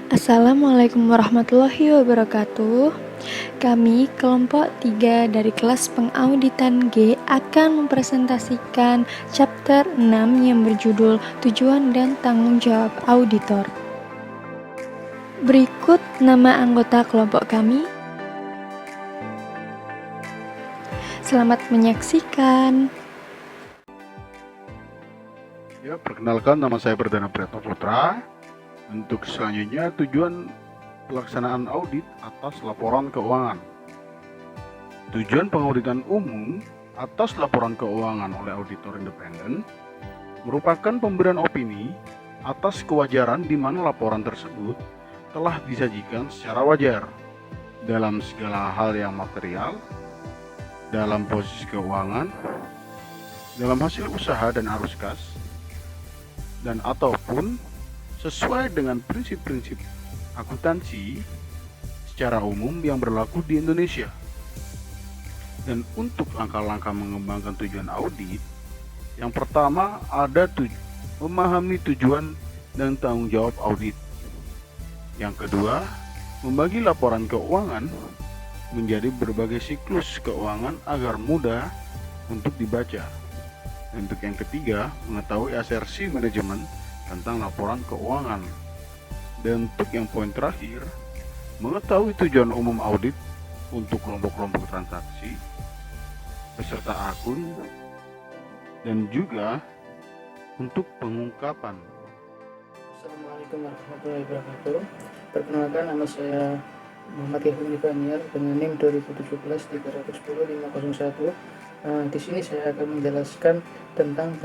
Assalamualaikum warahmatullahi wabarakatuh. Kami kelompok 3 dari kelas pengauditan G akan mempresentasikan chapter 6 yang berjudul Tujuan dan Tanggung Jawab Auditor. Berikut nama anggota kelompok kami. Selamat menyaksikan. Ya, perkenalkan, nama saya Perdana Priyatno Putra. Untuk selanjutnya, tujuan pelaksanaan audit atas laporan keuangan. Tujuan pengauditan umum atas laporan keuangan oleh auditor independen merupakan pemberian opini atas kewajaran di mana laporan tersebut telah disajikan secara wajar dalam segala hal yang material, dalam posisi keuangan, dalam hasil usaha dan arus kas, dan ataupun sesuai dengan prinsip-prinsip akuntansi secara umum yang berlaku di Indonesia. Dan untuk langkah-langkah mengembangkan tujuan audit, yang pertama ada memahami tujuan dan tanggung jawab audit. Yang kedua, membagi laporan keuangan menjadi berbagai siklus keuangan agar mudah untuk dibaca. Dan untuk yang ketiga, mengetahui asersi manajemen tentang laporan keuangan. Dan untuk yang poin terakhir, mengetahui tujuan umum audit untuk kelompok-kelompok transaksi, peserta akun, dan juga untuk pengungkapan. Assalamualaikum warahmatullahi wabarakatuh. Perkenalkan, nama saya Muhammad Kevin Ibaniar dengan NIM 2017-310-501. Di sini saya akan menjelaskan tentang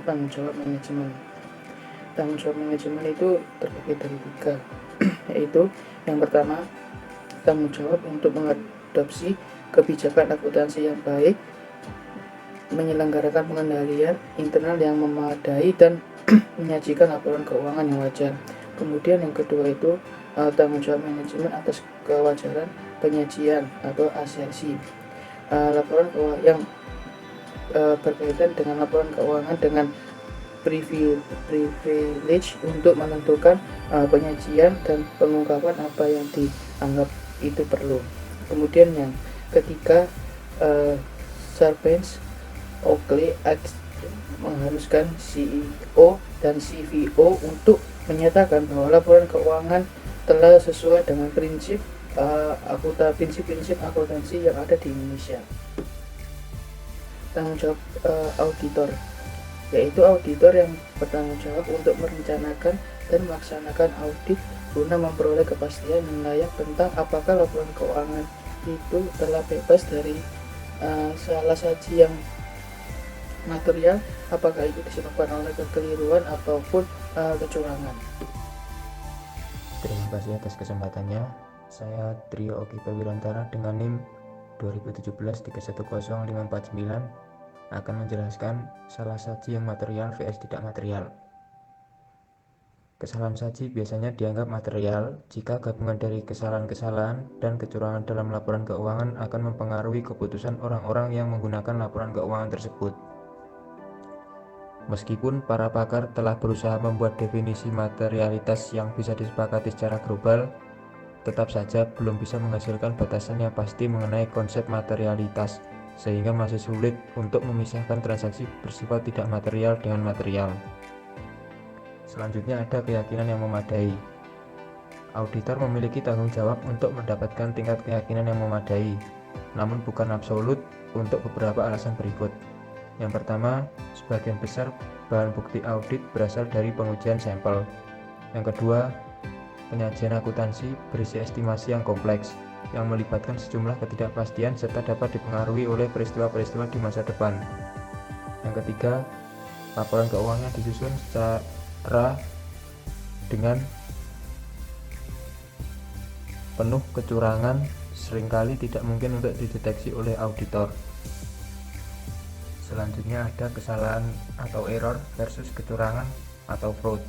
tanggung jawab manajemen. Tanggung jawab manajemen itu terbagi dari 3, yaitu yang pertama, tanggung jawab untuk mengadopsi kebijakan akuntansi yang baik, menyelenggarakan pengendalian internal yang memadai, dan menyajikan laporan keuangan yang wajar. Kemudian yang kedua itu tanggung jawab manajemen atas kewajaran penyajian atau asersi. Laporan keuangan yang berkaitan dengan laporan keuangan dengan privilege untuk menentukan penyajian dan pengungkapan apa yang dianggap itu perlu. Kemudian yang ketiga, Sarbanes-Oxley Act mengharuskan CEO dan CFO untuk menyatakan bahwa laporan keuangan telah sesuai dengan prinsip akuntansi yang ada di Indonesia. Tanggung jawab auditor, yaitu auditor yang bertanggung jawab untuk merencanakan dan melaksanakan audit guna memperoleh kepastian yang layak tentang apakah laporan keuangan itu telah bebas dari salah saji yang material, apakah itu disebabkan oleh kekeliruan ataupun kecurangan. Terima kasih atas kesempatannya. Saya Trio Oki Wirantara dengan NIM 2017-310-549 akan menjelaskan salah saji yang material vs tidak material. Kesalahan saji biasanya dianggap material jika gabungan dari kesalahan-kesalahan dan kecurangan dalam laporan keuangan akan mempengaruhi keputusan orang-orang yang menggunakan laporan keuangan tersebut. Meskipun para pakar telah berusaha membuat definisi materialitas yang bisa disepakati secara global, tetap saja belum bisa menghasilkan batasan yang pasti mengenai konsep materialitas, sehingga masih sulit untuk memisahkan transaksi bersifat tidak material dengan material. Selanjutnya ada keyakinan yang memadai. Auditor memiliki tanggung jawab untuk mendapatkan tingkat keyakinan yang memadai, namun bukan absolut untuk beberapa alasan berikut. Yang pertama, sebagian besar bahan bukti audit berasal dari pengujian sampel. Yang kedua, penyajian akuntansi berisi estimasi yang kompleks, yang melibatkan sejumlah ketidakpastian serta dapat dipengaruhi oleh peristiwa-peristiwa di masa depan. Yang ketiga, laporan keuangan disusun secara dengan penuh kecurangan, seringkali tidak mungkin untuk dideteksi oleh auditor. Selanjutnya ada kesalahan atau error versus kecurangan atau fraud.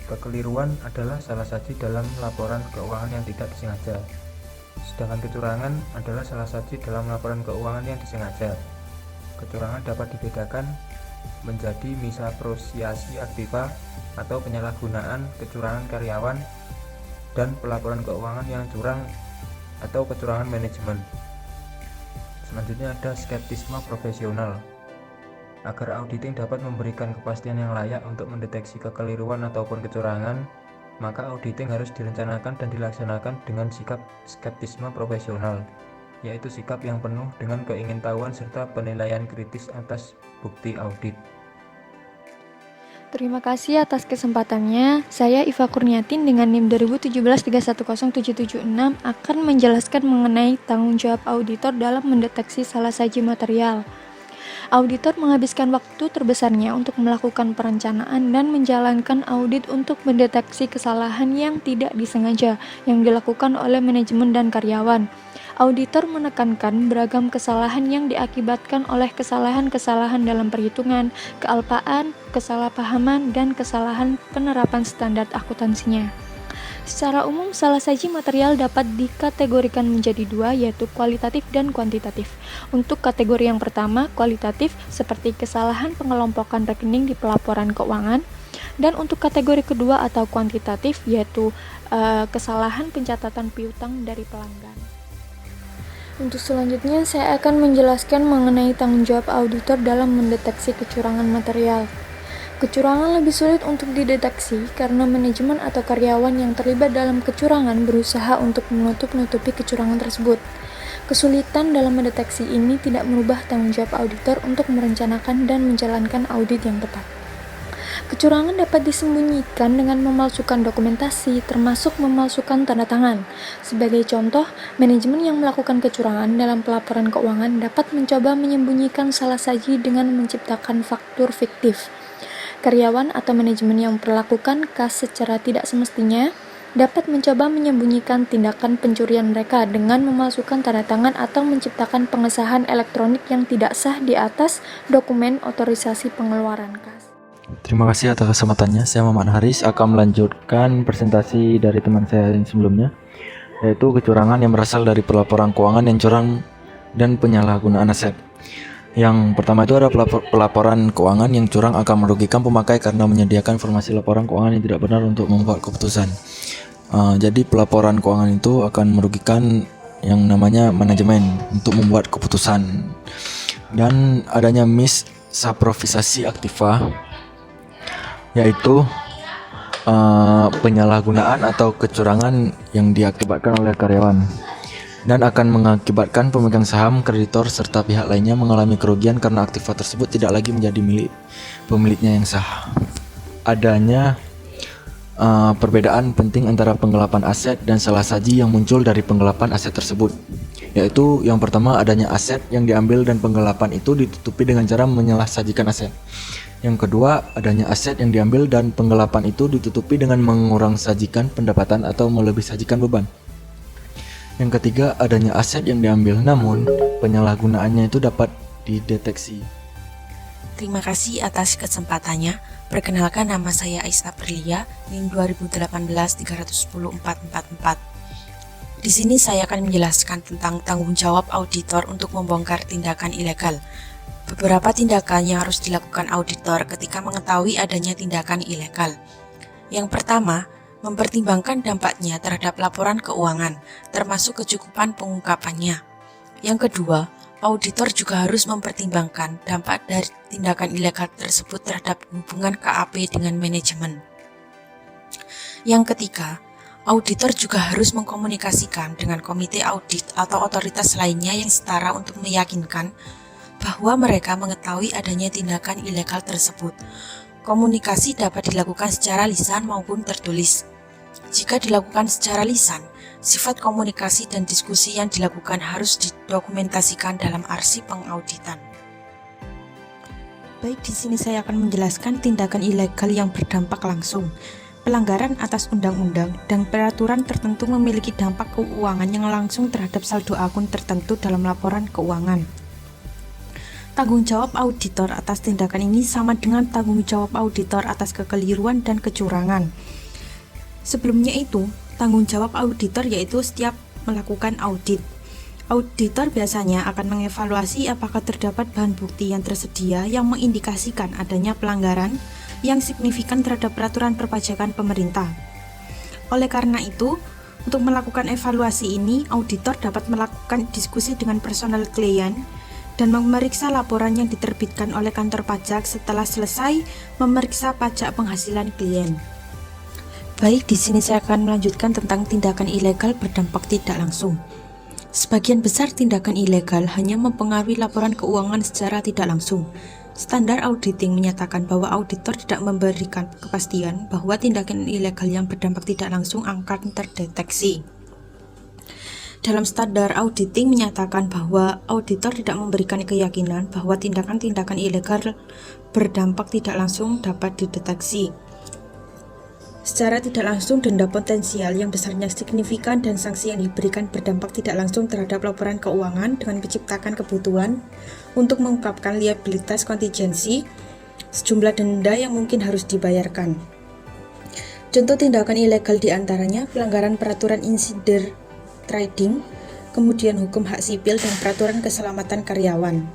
Kekeliruan adalah salah saji dalam laporan keuangan yang tidak disengaja, sedangkan kecurangan adalah salah saji dalam laporan keuangan yang disengaja. Kecurangan dapat dibedakan menjadi misappropriasi aktiva atau penyalahgunaan kecurangan karyawan, dan pelaporan keuangan yang curang atau kecurangan manajemen. Selanjutnya ada skeptisme profesional. Agar auditing dapat memberikan kepastian yang layak untuk mendeteksi kekeliruan ataupun kecurangan, maka auditing harus direncanakan dan dilaksanakan dengan sikap skeptisme profesional, yaitu sikap yang penuh dengan keingintahuan serta penilaian kritis atas bukti audit. Terima kasih atas kesempatannya. Saya Iva Kurniatin dengan NIM 2017310776 akan menjelaskan mengenai tanggung jawab auditor dalam mendeteksi salah saji material. Auditor menghabiskan waktu terbesarnya untuk melakukan perencanaan dan menjalankan audit untuk mendeteksi kesalahan yang tidak disengaja yang dilakukan oleh manajemen dan karyawan. Auditor menekankan beragam kesalahan yang diakibatkan oleh kesalahan-kesalahan dalam perhitungan, kealpaan, kesalahpahaman, dan kesalahan penerapan standar akuntansinya. Secara umum, salah saji material dapat dikategorikan menjadi dua, yaitu kualitatif dan kuantitatif. Untuk kategori yang pertama, kualitatif, seperti kesalahan pengelompokan rekening di pelaporan keuangan, dan untuk kategori kedua atau kuantitatif, yaitu kesalahan pencatatan piutang dari pelanggan. Untuk selanjutnya, saya akan menjelaskan mengenai tanggung jawab auditor dalam mendeteksi kecurangan material. Kecurangan lebih sulit untuk dideteksi karena manajemen atau karyawan yang terlibat dalam kecurangan berusaha untuk menutup-nutupi kecurangan tersebut. Kesulitan dalam mendeteksi ini tidak merubah tanggung jawab auditor untuk merencanakan dan menjalankan audit yang tepat. Kecurangan dapat disembunyikan dengan memalsukan dokumentasi, termasuk memalsukan tanda tangan. Sebagai contoh, manajemen yang melakukan kecurangan dalam pelaporan keuangan dapat mencoba menyembunyikan salah saji dengan menciptakan faktur fiktif. Karyawan atau manajemen yang memperlakukan kas secara tidak semestinya dapat mencoba menyembunyikan tindakan pencurian mereka dengan memalsukan tanda tangan atau menciptakan pengesahan elektronik yang tidak sah di atas dokumen otorisasi pengeluaran kas. Terima kasih atas kesempatannya. Saya Muhammad Haris akan melanjutkan presentasi dari teman saya yang sebelumnya, yaitu kecurangan yang berasal dari pelaporan keuangan yang curang dan penyalahgunaan aset. Yang pertama itu ada pelaporan keuangan yang curang akan merugikan pemakai karena menyediakan informasi laporan keuangan yang tidak benar untuk membuat keputusan. Jadi pelaporan keuangan itu akan merugikan yang namanya manajemen untuk membuat keputusan. Dan adanya misappropriasi aktiva, yaitu penyalahgunaan atau kecurangan yang diakibatkan oleh karyawan dan akan mengakibatkan pemegang saham, kreditor, serta pihak lainnya mengalami kerugian karena aktiva tersebut tidak lagi menjadi milik pemiliknya yang sah. Adanya perbedaan penting antara penggelapan aset dan salah saji yang muncul dari penggelapan aset tersebut, yaitu yang pertama adanya aset yang diambil dan penggelapan itu ditutupi dengan cara menyalahsajikan aset. Yang kedua, adanya aset yang diambil dan penggelapan itu ditutupi dengan mengurangsajikan pendapatan atau melebihsajikan beban. Yang ketiga, adanya aset yang diambil namun penyalahgunaannya itu dapat dideteksi. Terima kasih atas kesempatannya. Perkenalkan, nama saya Aisyah Perlia, NIM 2018-310-444. Di sini saya akan menjelaskan tentang tanggung jawab auditor untuk membongkar tindakan ilegal. Beberapa tindakan yang harus dilakukan auditor ketika mengetahui adanya tindakan ilegal. Yang pertama, mempertimbangkan dampaknya terhadap laporan keuangan, termasuk kecukupan pengungkapannya. Yang kedua, auditor juga harus mempertimbangkan dampak dari tindakan ilegal tersebut terhadap hubungan KAP dengan manajemen. Yang ketiga, auditor juga harus mengkomunikasikan dengan komite audit atau otoritas lainnya yang setara untuk meyakinkan bahwa mereka mengetahui adanya tindakan ilegal tersebut. Komunikasi dapat dilakukan secara lisan maupun tertulis. Jika dilakukan secara lisan, sifat komunikasi dan diskusi yang dilakukan harus didokumentasikan dalam arsip pengauditan. Baik, di sini saya akan menjelaskan tindakan ilegal yang berdampak langsung. Pelanggaran atas undang-undang dan peraturan tertentu memiliki dampak keuangan yang langsung terhadap saldo akun tertentu dalam laporan keuangan. Tanggung jawab auditor atas tindakan ini sama dengan tanggung jawab auditor atas kekeliruan dan kecurangan. Sebelumnya itu, tanggung jawab auditor yaitu setiap melakukan audit. Auditor biasanya akan mengevaluasi apakah terdapat bahan bukti yang tersedia yang mengindikasikan adanya pelanggaran yang signifikan terhadap peraturan perpajakan pemerintah. Oleh karena itu, untuk melakukan evaluasi ini, auditor dapat melakukan diskusi dengan personel klien dan memeriksa laporan yang diterbitkan oleh kantor pajak setelah selesai memeriksa pajak penghasilan klien. Baik, di sini saya akan melanjutkan tentang tindakan ilegal berdampak tidak langsung. Sebagian besar tindakan ilegal hanya mempengaruhi laporan keuangan secara tidak langsung. Standar auditing menyatakan bahwa auditor tidak memberikan kepastian bahwa tindakan ilegal yang berdampak tidak langsung akan terdeteksi. Dalam standar auditing menyatakan bahwa auditor tidak memberikan keyakinan bahwa tindakan-tindakan ilegal berdampak tidak langsung dapat dideteksi. Secara tidak langsung, denda potensial yang besarnya signifikan dan sanksi yang diberikan berdampak tidak langsung terhadap laporan keuangan dengan menciptakan kebutuhan untuk mengungkapkan liabilitas kontingensi sejumlah denda yang mungkin harus dibayarkan. Contoh tindakan ilegal diantaranya pelanggaran peraturan insider trading, kemudian hukum hak sipil dan peraturan keselamatan karyawan.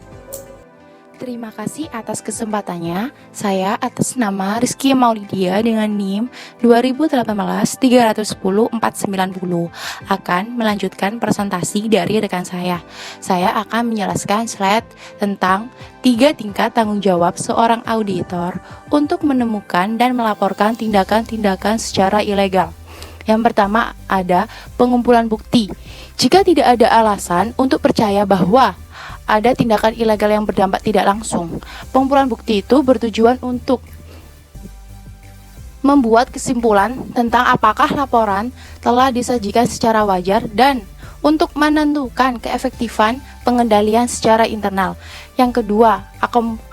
Terima kasih atas kesempatannya. Saya atas nama Rizky Maulidia dengan NIM 2018-310-490 akan melanjutkan presentasi dari rekan saya. Saya akan menjelaskan slide tentang 3 tingkat tanggung jawab seorang auditor untuk menemukan dan melaporkan tindakan-tindakan secara ilegal. Yang pertama ada pengumpulan bukti. Jika tidak ada alasan untuk percaya bahwa ada tindakan ilegal yang berdampak tidak langsung, pengumpulan bukti itu bertujuan untuk membuat kesimpulan tentang apakah laporan telah disajikan secara wajar dan untuk menentukan keefektifan pengendalian secara internal. Yang kedua,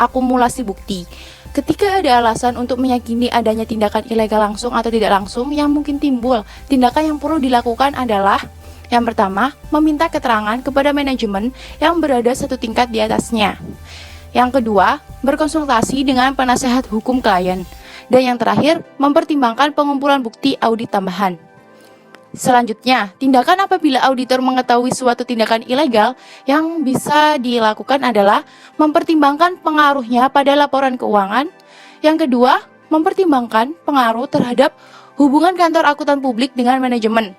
akumulasi bukti. Ketika ada alasan untuk meyakini adanya tindakan ilegal langsung atau tidak langsung yang mungkin timbul, tindakan yang perlu dilakukan adalah yang pertama, meminta keterangan kepada manajemen yang berada satu tingkat di atasnya. Yang kedua, berkonsultasi dengan penasehat hukum klien. Dan yang terakhir, mempertimbangkan pengumpulan bukti audit tambahan. Selanjutnya, tindakan apabila auditor mengetahui suatu tindakan ilegal yang bisa dilakukan adalah mempertimbangkan pengaruhnya pada laporan keuangan. Yang kedua, mempertimbangkan pengaruh terhadap hubungan kantor akuntan publik dengan manajemen.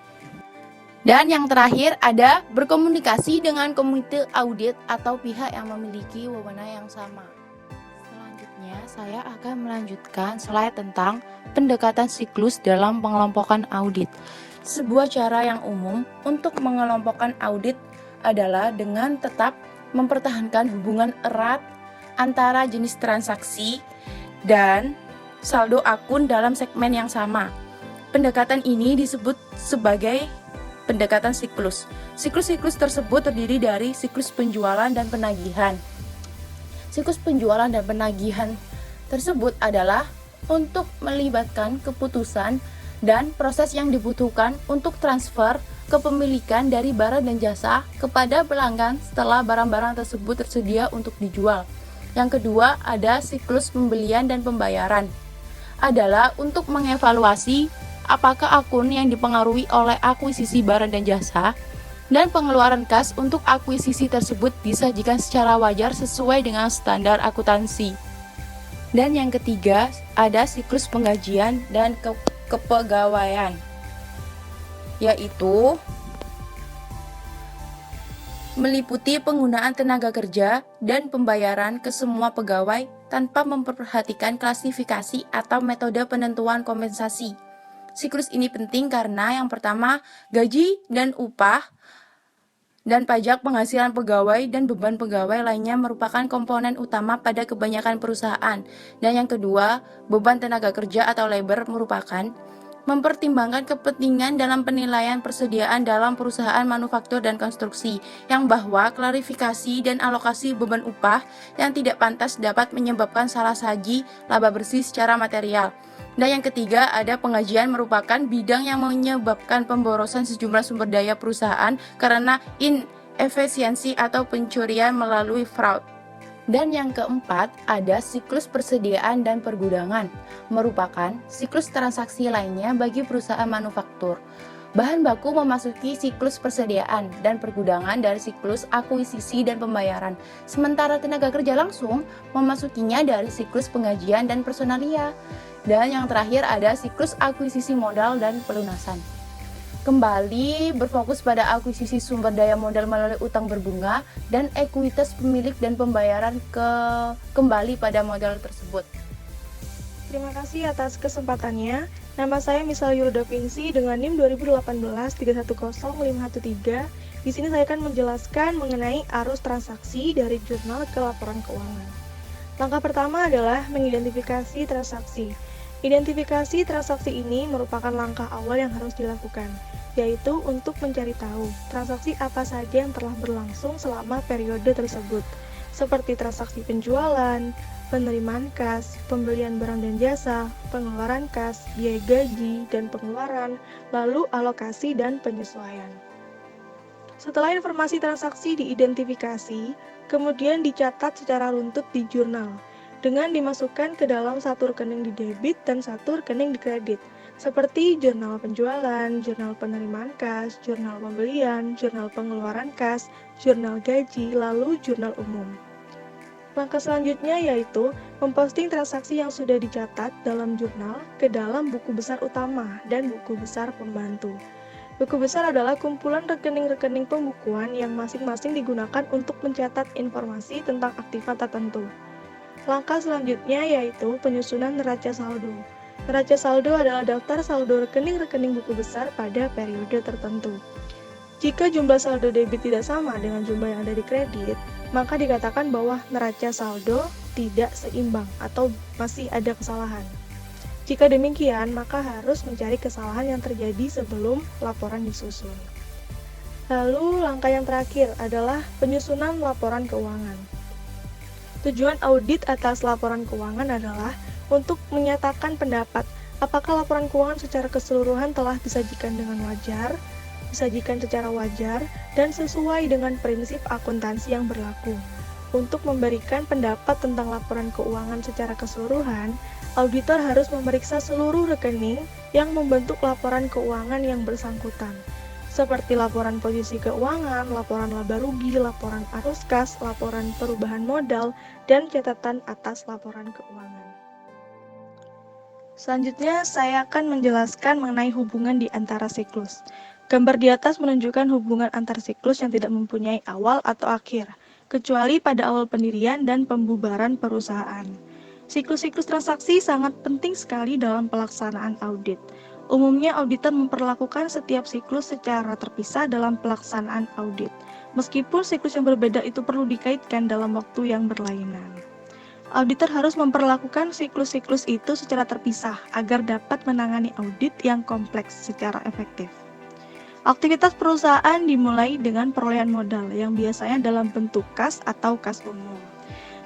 Dan yang terakhir ada berkomunikasi dengan komite audit atau pihak yang memiliki wewenang yang sama. Selanjutnya saya akan melanjutkan slide tentang pendekatan siklus dalam pengelompokan audit. Sebuah cara yang umum untuk mengelompokkan audit adalah dengan tetap mempertahankan hubungan erat antara jenis transaksi dan saldo akun dalam segmen yang sama. Pendekatan ini disebut sebagai pendekatan siklus. Siklus-siklus tersebut terdiri dari siklus penjualan dan penagihan. Siklus penjualan dan penagihan tersebut adalah untuk melibatkan keputusan dan proses yang dibutuhkan untuk transfer kepemilikan dari barang dan jasa kepada pelanggan setelah barang-barang tersebut tersedia untuk dijual. Yang kedua, ada siklus pembelian dan pembayaran. Adalah untuk mengevaluasi apakah akun yang dipengaruhi oleh akuisisi barang dan jasa dan pengeluaran kas untuk akuisisi tersebut disajikan secara wajar sesuai dengan standar akuntansi. Dan yang ketiga, ada siklus penggajian dan kepegawaian, yaitu meliputi penggunaan tenaga kerja dan pembayaran ke semua pegawai tanpa memperhatikan klasifikasi atau metode penentuan kompensasi. Siklus ini penting karena yang pertama, gaji dan upah dan pajak penghasilan pegawai dan beban pegawai lainnya merupakan komponen utama pada kebanyakan perusahaan. Dan yang kedua, beban tenaga kerja atau labor merupakan mempertimbangkan kepentingan dalam penilaian persediaan dalam perusahaan manufaktur dan konstruksi, yang bahwa klarifikasi dan alokasi beban upah yang tidak pantas dapat menyebabkan salah saji laba bersih secara material. Dan yang ketiga, ada pengajian merupakan bidang yang menyebabkan pemborosan sejumlah sumber daya perusahaan karena inefisiensi atau pencurian melalui fraud. Dan yang keempat, ada siklus persediaan dan pergudangan, merupakan siklus transaksi lainnya bagi perusahaan manufaktur. Bahan baku memasuki siklus persediaan dan pergudangan dari siklus akuisisi dan pembayaran, sementara tenaga kerja langsung memasukinya dari siklus penggajian dan personalia. Dan yang terakhir ada siklus akuisisi modal dan pelunasan. Kembali berfokus pada akuisisi sumber daya modal melalui utang berbunga dan ekuitas pemilik dan pembayaran kembali pada modal tersebut. Terima kasih atas kesempatannya. Nama saya Misal Yurdavinsi dengan NIM 2018310513. Di sini saya akan menjelaskan mengenai arus transaksi dari jurnal ke laporan keuangan. Langkah pertama adalah mengidentifikasi transaksi. Identifikasi transaksi ini merupakan langkah awal yang harus dilakukan, yaitu untuk mencari tahu transaksi apa saja yang telah berlangsung selama periode tersebut, seperti transaksi penjualan, penerimaan kas, pembelian barang dan jasa, pengeluaran kas, biaya gaji dan pengeluaran, lalu alokasi dan penyesuaian. Setelah informasi transaksi diidentifikasi, kemudian dicatat secara runtut di jurnal, dengan dimasukkan ke dalam satu rekening di debit dan satu rekening di kredit, seperti jurnal penjualan, jurnal penerimaan kas, jurnal pembelian, jurnal pengeluaran kas, jurnal gaji, lalu jurnal umum. Langkah selanjutnya yaitu memposting transaksi yang sudah dicatat dalam jurnal ke dalam buku besar utama dan buku besar pembantu. Buku besar adalah kumpulan rekening-rekening pembukuan yang masing-masing digunakan untuk mencatat informasi tentang aktiva tertentu. Langkah selanjutnya yaitu penyusunan neraca saldo. Neraca saldo adalah daftar saldo rekening-rekening buku besar pada periode tertentu. Jika jumlah saldo debit tidak sama dengan jumlah yang ada di kredit, maka dikatakan bahwa neraca saldo tidak seimbang atau masih ada kesalahan. Jika demikian, maka harus mencari kesalahan yang terjadi sebelum laporan disusun. Lalu, langkah yang terakhir adalah penyusunan laporan keuangan. Tujuan audit atas laporan keuangan adalah untuk menyatakan pendapat apakah laporan keuangan secara keseluruhan telah disajikan dengan wajar, disajikan secara wajar, dan sesuai dengan prinsip akuntansi yang berlaku. Untuk memberikan pendapat tentang laporan keuangan secara keseluruhan, auditor harus memeriksa seluruh rekening yang membentuk laporan keuangan yang bersangkutan, seperti laporan posisi keuangan, laporan laba rugi, laporan arus kas, laporan perubahan modal, dan catatan atas laporan keuangan. Selanjutnya, saya akan menjelaskan mengenai hubungan di antara siklus. Gambar di atas menunjukkan hubungan antar siklus yang tidak mempunyai awal atau akhir, kecuali pada awal pendirian dan pembubaran perusahaan. Siklus-siklus transaksi sangat penting sekali dalam pelaksanaan audit. Umumnya auditor memperlakukan setiap siklus secara terpisah dalam pelaksanaan audit, meskipun siklus yang berbeda itu perlu dikaitkan dalam waktu yang berlainan. Auditor harus memperlakukan siklus-siklus itu secara terpisah agar dapat menangani audit yang kompleks secara efektif. Aktivitas perusahaan dimulai dengan perolehan modal yang biasanya dalam bentuk kas atau kas umum.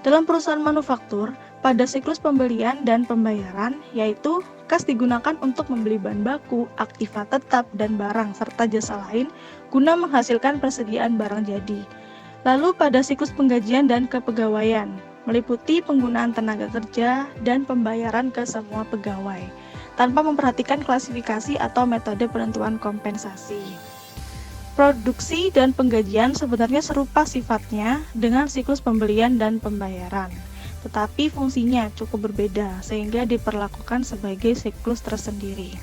Dalam perusahaan manufaktur, pada siklus pembelian dan pembayaran, yaitu kas digunakan untuk membeli bahan baku, aktiva tetap, dan barang serta jasa lain guna menghasilkan persediaan barang jadi. Lalu pada siklus penggajian dan kepegawaian, meliputi penggunaan tenaga kerja dan pembayaran ke semua pegawai, tanpa memperhatikan klasifikasi atau metode penentuan kompensasi. Produksi dan penggajian sebenarnya serupa sifatnya dengan siklus pembelian dan pembayaran, tetapi fungsinya cukup berbeda sehingga diperlakukan sebagai siklus tersendiri.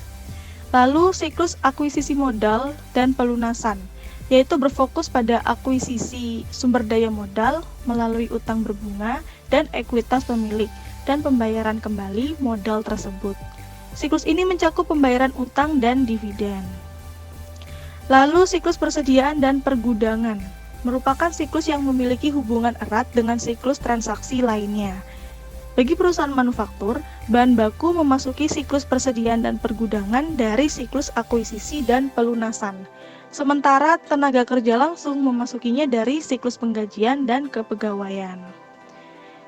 Lalu siklus akuisisi modal dan pelunasan, yaitu berfokus pada akuisisi sumber daya modal melalui utang berbunga dan ekuitas pemilik dan pembayaran kembali modal tersebut. Siklus ini mencakup pembayaran utang dan dividen. Lalu siklus persediaan dan pergudangan merupakan siklus yang memiliki hubungan erat dengan siklus transaksi lainnya. Bagi perusahaan manufaktur, bahan baku memasuki siklus persediaan dan pergudangan dari siklus akuisisi dan pelunasan. Sementara tenaga kerja langsung memasukinya dari siklus penggajian dan kepegawaian.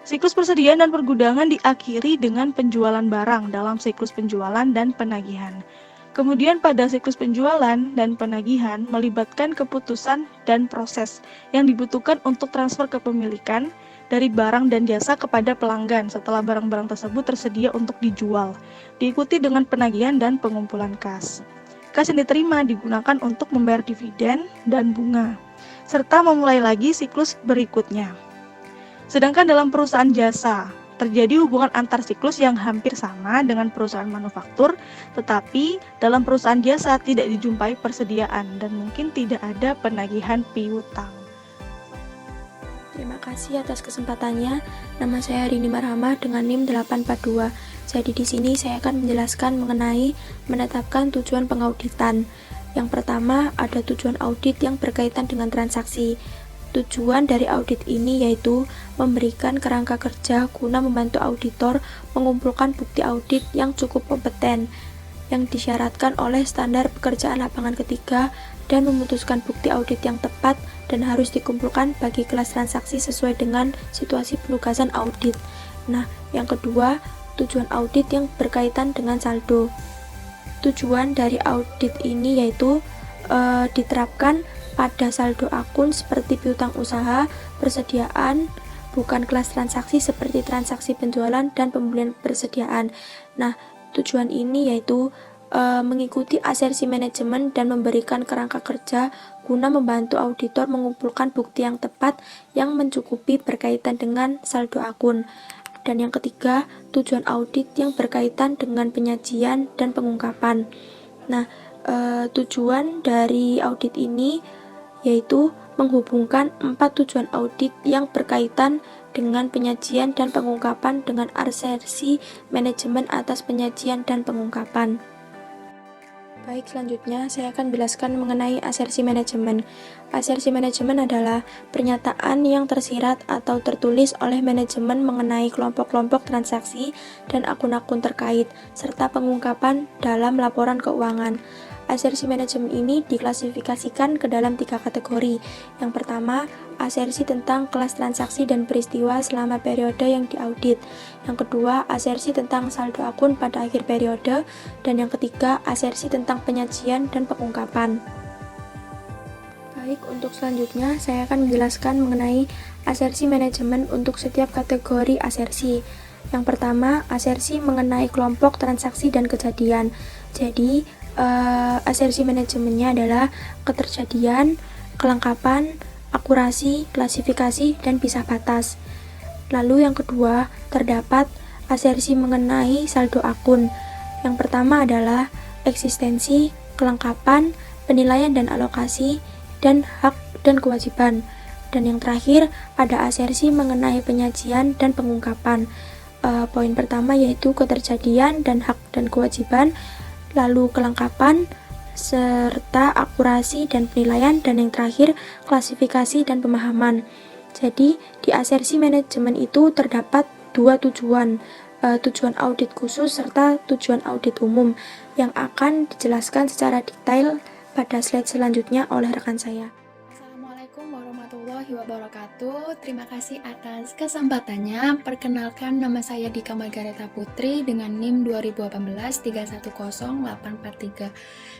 Siklus persediaan dan pergudangan diakhiri dengan penjualan barang dalam siklus penjualan dan penagihan. Kemudian pada siklus penjualan dan penagihan melibatkan keputusan dan proses yang dibutuhkan untuk transfer kepemilikan dari barang dan jasa kepada pelanggan setelah barang-barang tersebut tersedia untuk dijual, diikuti dengan penagihan dan pengumpulan kas. kas yang diterima digunakan untuk membayar dividen dan bunga, serta memulai lagi siklus berikutnya. Sedangkan dalam perusahaan jasa, terjadi hubungan antar siklus yang hampir sama dengan perusahaan manufaktur, tetapi dalam perusahaan jasa tidak dijumpai persediaan dan mungkin tidak ada penagihan piutang. Terima kasih atas kesempatannya. Nama saya Rini Marhamah dengan NIM 842. Jadi di sini saya akan menjelaskan mengenai menetapkan tujuan pengauditan. Yang pertama ada tujuan audit yang berkaitan dengan transaksi. Tujuan dari audit ini yaitu memberikan kerangka kerja guna membantu auditor mengumpulkan bukti audit yang cukup kompeten, yang disyaratkan oleh standar pekerjaan lapangan ketiga, dan memutuskan bukti audit yang tepat dan harus dikumpulkan bagi kelas transaksi sesuai dengan situasi penugasan audit. Nah, yang kedua, tujuan audit yang berkaitan dengan saldo. Tujuan dari audit ini yaitu diterapkan pada saldo akun seperti piutang usaha, persediaan, bukan kelas transaksi seperti transaksi penjualan dan pembelian persediaan. Nah, tujuan ini yaitu mengikuti asersi manajemen dan memberikan kerangka kerja guna membantu auditor mengumpulkan bukti yang tepat yang mencukupi berkaitan dengan saldo akun. Dan yang ketiga, tujuan audit yang berkaitan dengan penyajian dan pengungkapan. Nah, tujuan dari audit ini yaitu menghubungkan 4 tujuan audit yang berkaitan dengan penyajian dan pengungkapan dengan asersi manajemen atas penyajian dan pengungkapan. Baik, selanjutnya saya akan menjelaskan mengenai asersi manajemen. Asersi manajemen adalah pernyataan yang tersirat atau tertulis oleh manajemen mengenai kelompok-kelompok transaksi dan akun-akun terkait, serta pengungkapan dalam laporan keuangan. Asersi manajemen ini diklasifikasikan ke dalam 3 kategori. Yang pertama, asersi tentang kelas transaksi dan peristiwa selama periode yang diaudit. Yang kedua, asersi tentang saldo akun pada akhir periode. Dan yang ketiga, asersi tentang penyajian dan pengungkapan. Baik, untuk selanjutnya saya akan menjelaskan mengenai asersi manajemen untuk setiap kategori asersi. Yang pertama, asersi mengenai kelompok transaksi dan kejadian. Jadi, asersi manajemennya adalah keterjadian, kelengkapan, akurasi, klasifikasi, dan pisah batas. Lalu yang kedua, terdapat asersi mengenai saldo akun. Yang pertama adalah eksistensi, kelengkapan, penilaian dan alokasi, dan hak dan kewajiban. Dan yang terakhir, ada asersi mengenai penyajian dan pengungkapan. Poin pertama yaitu keterjadian dan hak dan kewajiban, lalu kelengkapan, serta akurasi dan penilaian, dan yang terakhir klasifikasi dan pemahaman. Jadi di asersi manajemen itu terdapat 2 tujuan, tujuan audit khusus serta tujuan audit umum yang akan dijelaskan secara detail pada slide selanjutnya oleh rekan saya. Assalamualaikum warahmatullahi wabarakatuh. Terima kasih atas kesempatannya. Perkenalkan, nama saya Dika Margareta Putri dengan NIM 2018310843.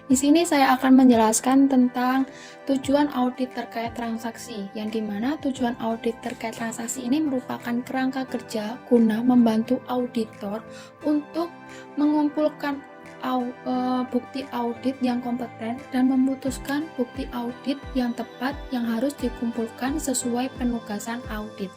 Di sini saya akan menjelaskan tentang tujuan audit terkait transaksi, yang dimana tujuan audit terkait transaksi ini merupakan kerangka kerja guna membantu auditor untuk mengumpulkan bukti audit yang kompeten dan memutuskan bukti audit yang tepat yang harus dikumpulkan sesuai penugasan audit.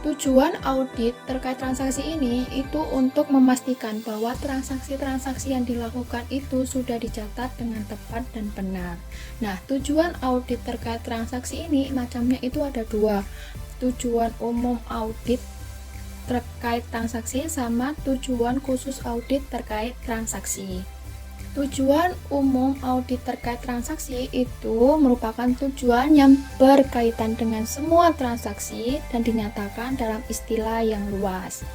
Tujuan audit terkait transaksi ini itu untuk memastikan bahwa transaksi-transaksi yang dilakukan itu sudah dicatat dengan tepat dan benar. Nah, tujuan audit terkait transaksi ini macamnya itu ada 2. Tujuan umum audit terkait transaksi sama tujuan khusus audit terkait transaksi. Tujuan umum audit terkait transaksi itu merupakan tujuan yang berkaitan dengan semua transaksi dan dinyatakan dalam istilah yang luas.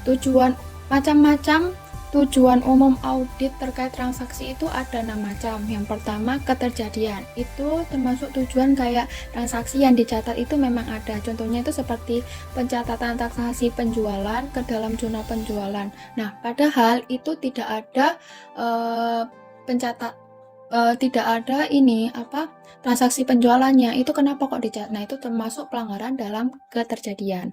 Tujuan macam-macam tujuan umum audit terkait transaksi itu ada 6 macam. Yang pertama, keterjadian. Itu termasuk tujuan kayak transaksi yang dicatat itu memang ada. Contohnya itu seperti pencatatan transaksi penjualan ke dalam jurnal penjualan. Nah, padahal itu tidak ada tidak ada transaksi penjualannya. Itu kenapa kok dicatat? Nah, itu termasuk pelanggaran dalam keterjadian.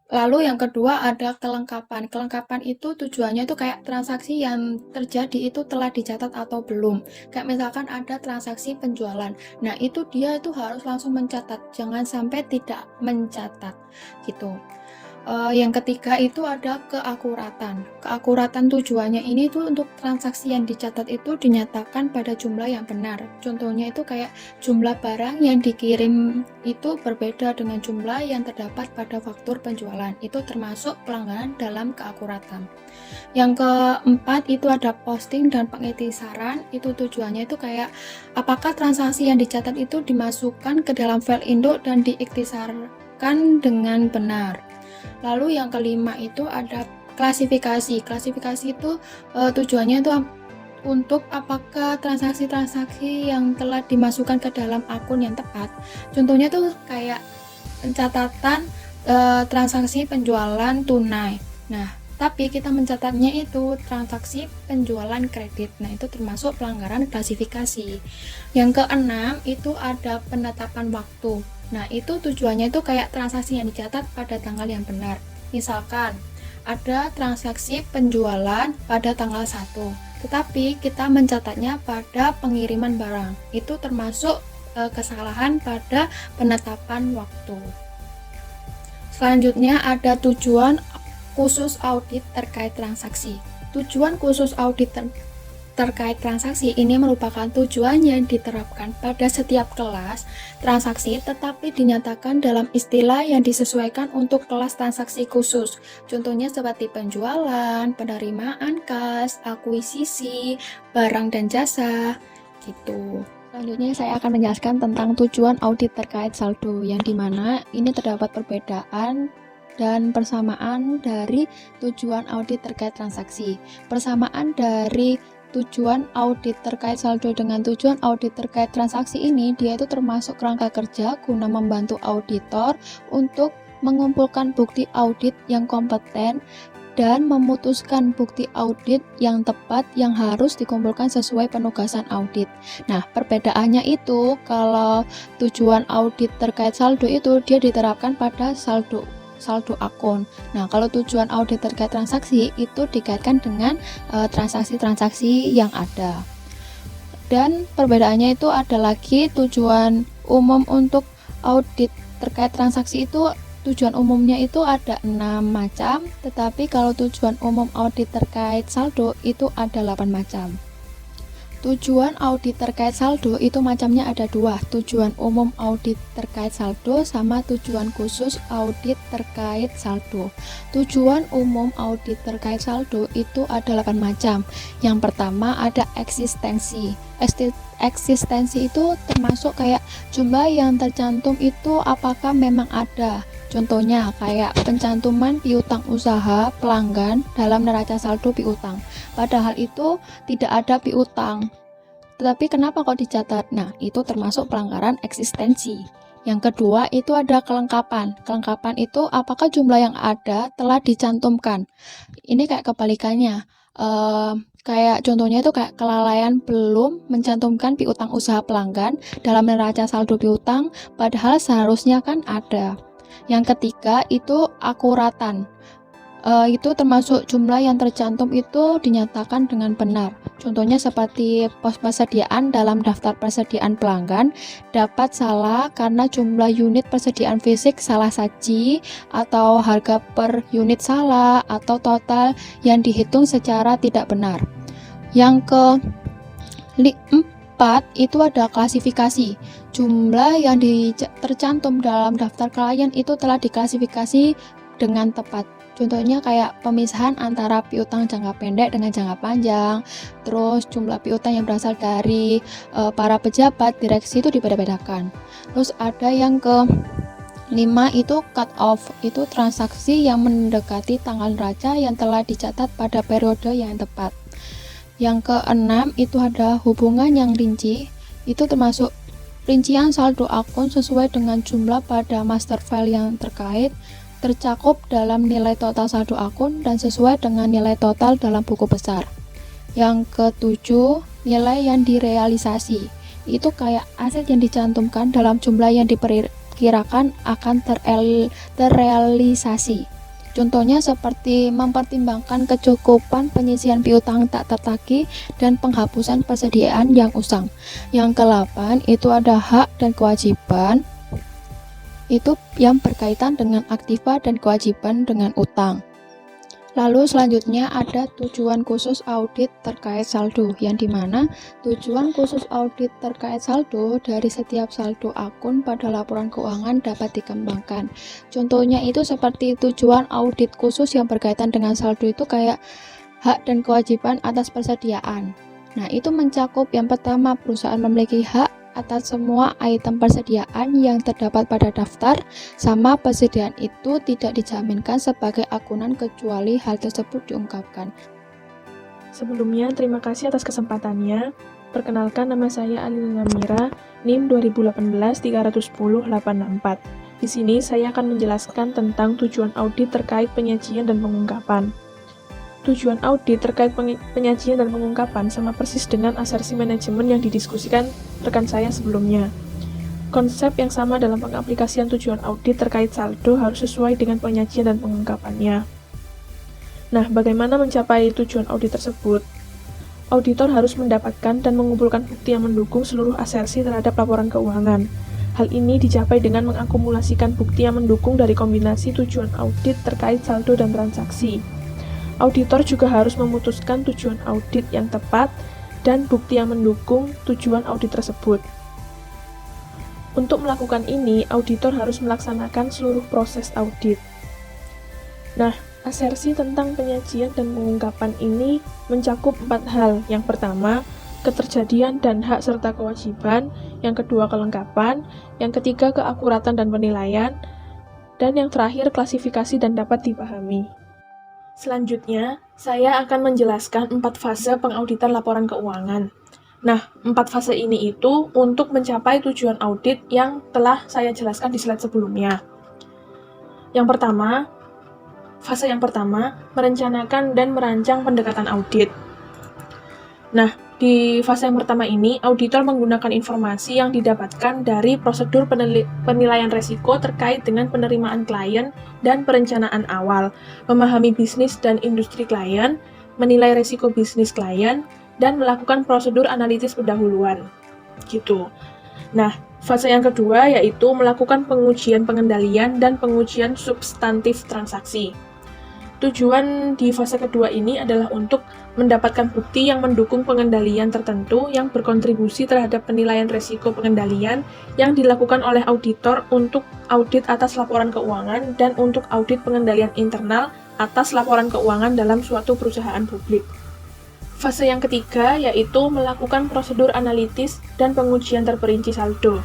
Lalu yang kedua ada kelengkapan. Kelengkapan itu tujuannya itu kayak transaksi yang terjadi itu telah dicatat atau belum. Kayak misalkan ada transaksi penjualan. Nah, itu dia itu harus langsung mencatat. Jangan sampai tidak mencatat gitu. Yang ketiga itu ada keakuratan. Keakuratan tujuannya ini tuh untuk transaksi yang dicatat itu dinyatakan pada jumlah yang benar. Contohnya itu kayak jumlah barang yang dikirim itu berbeda dengan jumlah yang terdapat pada faktur penjualan. Itu termasuk pelanggaran dalam keakuratan. Yang keempat itu ada posting dan pengiktisaran. Itu tujuannya itu kayak apakah transaksi yang dicatat itu dimasukkan ke dalam file induk dan diiktisarkan dengan benar. Lalu yang kelima itu ada klasifikasi. Klasifikasi itu tujuannya itu untuk apakah transaksi-transaksi yang telah dimasukkan ke dalam akun yang tepat. Contohnya tuh kayak pencatatan transaksi penjualan tunai. Nah, tapi kita mencatatnya itu transaksi penjualan kredit. Nah, itu termasuk pelanggaran klasifikasi. Yang keenam itu ada penetapan waktu. Nah, itu tujuannya itu kayak transaksi yang dicatat pada tanggal yang benar. Misalkan, ada transaksi penjualan pada tanggal 1, tetapi kita mencatatnya pada pengiriman barang. Itu termasuk kesalahan pada penetapan waktu. Selanjutnya ada tujuan khusus audit terkait transaksi. Tujuan khusus audit terkait transaksi ini merupakan tujuan yang diterapkan pada setiap kelas transaksi tetapi dinyatakan dalam istilah yang disesuaikan untuk kelas transaksi khusus. Contohnya seperti penjualan, penerimaan kas, akuisisi, barang dan jasa gitu. Selanjutnya saya akan menjelaskan tentang tujuan audit terkait saldo yang dimana ini terdapat perbedaan dan persamaan dari tujuan audit terkait transaksi. Persamaan dari tujuan audit terkait saldo dengan tujuan audit terkait transaksi ini, dia itu termasuk kerangka kerja guna membantu auditor untuk mengumpulkan bukti audit yang kompeten dan memutuskan bukti audit yang tepat yang harus dikumpulkan sesuai penugasan audit. Nah, perbedaannya itu kalau tujuan audit terkait saldo itu dia diterapkan pada saldo akun. Nah, kalau tujuan audit terkait transaksi itu dikaitkan dengan transaksi-transaksi yang ada. Dan perbedaannya itu ada lagi tujuan umum untuk audit terkait transaksi itu tujuan umumnya itu ada 6 macam, tetapi kalau tujuan umum audit terkait saldo itu ada 8 macam. Tujuan audit terkait saldo itu macamnya ada 2, tujuan umum audit terkait saldo sama tujuan khusus audit terkait saldo. Tujuan umum audit terkait saldo itu ada 8 macam. Yang pertama ada eksistensi. Eksistensi itu termasuk kayak jumlah yang tercantum itu apakah memang ada. Contohnya kayak pencantuman piutang usaha pelanggan dalam neraca saldo piutang. Padahal itu tidak ada piutang. Tetapi kenapa kok dicatat? Nah, itu termasuk pelanggaran eksistensi. Yang kedua itu ada kelengkapan. Kelengkapan itu apakah jumlah yang ada telah dicantumkan. Ini kayak kebalikannya. Kayak contohnya itu kayak kelalaian belum mencantumkan piutang usaha pelanggan dalam neraca saldo piutang, padahal seharusnya kan ada. Yang ketiga itu akuratan. Itu termasuk jumlah yang tercantum itu dinyatakan dengan benar. Contohnya seperti pos persediaan dalam daftar persediaan pelanggan dapat salah karena jumlah unit persediaan fisik salah saji, atau harga per unit salah, atau total yang dihitung secara tidak benar. Yang keempat itu ada klasifikasi. Jumlah yang tercantum dalam daftar klien itu telah diklasifikasi dengan tepat. Contohnya kayak pemisahan antara piutang jangka pendek dengan jangka panjang, terus jumlah piutang yang berasal dari para pejabat direksi itu dibeda-bedakan. Terus ada yang ke-5 itu cut off, itu transaksi yang mendekati tanggal neraca yang telah dicatat pada periode yang tepat. Yang ke-6 itu ada hubungan yang rinci, itu termasuk rincian saldo akun sesuai dengan jumlah pada master file yang tercakup dalam nilai total saldo akun dan sesuai dengan nilai total dalam buku besar. Yang ke-7, nilai yang direalisasi. Itu kayak aset yang dicantumkan dalam jumlah yang diperkirakan akan terrealisasi. Contohnya seperti mempertimbangkan kecukupan penyisian piutang tak tertagih dan penghapusan persediaan yang usang. Yang ke-8 itu ada hak dan kewajiban, itu yang berkaitan dengan aktiva dan kewajiban dengan utang. Lalu selanjutnya ada tujuan khusus audit terkait saldo, yang dimana tujuan khusus audit terkait saldo dari setiap saldo akun pada laporan keuangan dapat dikembangkan. Contohnya itu seperti tujuan audit khusus yang berkaitan dengan saldo itu kayak hak dan kewajiban atas persediaan. Nah, itu mencakup yang pertama, perusahaan memiliki hak atas semua item persediaan yang terdapat pada daftar, sama persediaan itu tidak dijaminkan sebagai akunan kecuali hal tersebut diungkapkan. Sebelumnya, terima kasih atas kesempatannya. Perkenalkan, nama saya Alina Mira, NIM 2018-310-864. Di sini saya akan menjelaskan tentang tujuan audit terkait penyajian dan pengungkapan. Tujuan audit terkait penyajian dan pengungkapan sama persis dengan asersi manajemen yang didiskusikan rekan saya sebelumnya. Konsep yang sama dalam pengaplikasian tujuan audit terkait saldo harus sesuai dengan penyajian dan pengungkapannya. Nah, bagaimana mencapai tujuan audit tersebut? Auditor harus mendapatkan dan mengumpulkan bukti yang mendukung seluruh asersi terhadap laporan keuangan. Hal ini dicapai dengan mengakumulasikan bukti yang mendukung dari kombinasi tujuan audit terkait saldo dan transaksi. Auditor juga harus memutuskan tujuan audit yang tepat dan bukti yang mendukung tujuan audit tersebut. Untuk melakukan ini, auditor harus melaksanakan seluruh proses audit. Nah, asersi tentang penyajian dan pengungkapan ini mencakup 4 hal. Yang pertama, keterjadian dan hak serta kewajiban. Yang kedua, kelengkapan. Yang ketiga, keakuratan dan penilaian. Dan yang terakhir, klasifikasi dan dapat dipahami. Selanjutnya, saya akan menjelaskan 4 fase pengauditan laporan keuangan. Nah, 4 fase ini itu untuk mencapai tujuan audit yang telah saya jelaskan di slide sebelumnya. Fase yang pertama, merencanakan dan merancang pendekatan audit. Nah, di fase yang pertama ini, auditor menggunakan informasi yang didapatkan dari prosedur penilaian resiko terkait dengan penerimaan klien dan perencanaan awal, memahami bisnis dan industri klien, menilai resiko bisnis klien, dan melakukan prosedur analisis pendahuluan. Gitu. Nah, fase yang kedua yaitu melakukan pengujian pengendalian dan pengujian substantif transaksi. Tujuan di fase kedua ini adalah untuk mendapatkan bukti yang mendukung pengendalian tertentu yang berkontribusi terhadap penilaian resiko pengendalian yang dilakukan oleh auditor untuk audit atas laporan keuangan dan untuk audit pengendalian internal atas laporan keuangan dalam suatu perusahaan publik. Fase yang ketiga yaitu melakukan prosedur analitis dan pengujian terperinci saldo.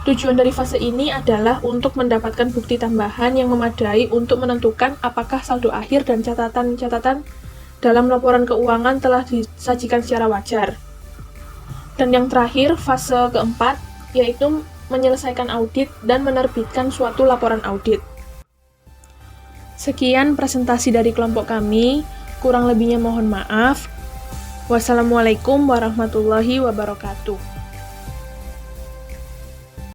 Tujuan dari fase ini adalah untuk mendapatkan bukti tambahan yang memadai untuk menentukan apakah saldo akhir dan catatan-catatan dalam laporan keuangan telah disajikan secara wajar. Dan yang terakhir, fase keempat, yaitu menyelesaikan audit dan menerbitkan suatu laporan audit. Sekian presentasi dari kelompok kami, kurang lebihnya mohon maaf. Wassalamualaikum warahmatullahi wabarakatuh.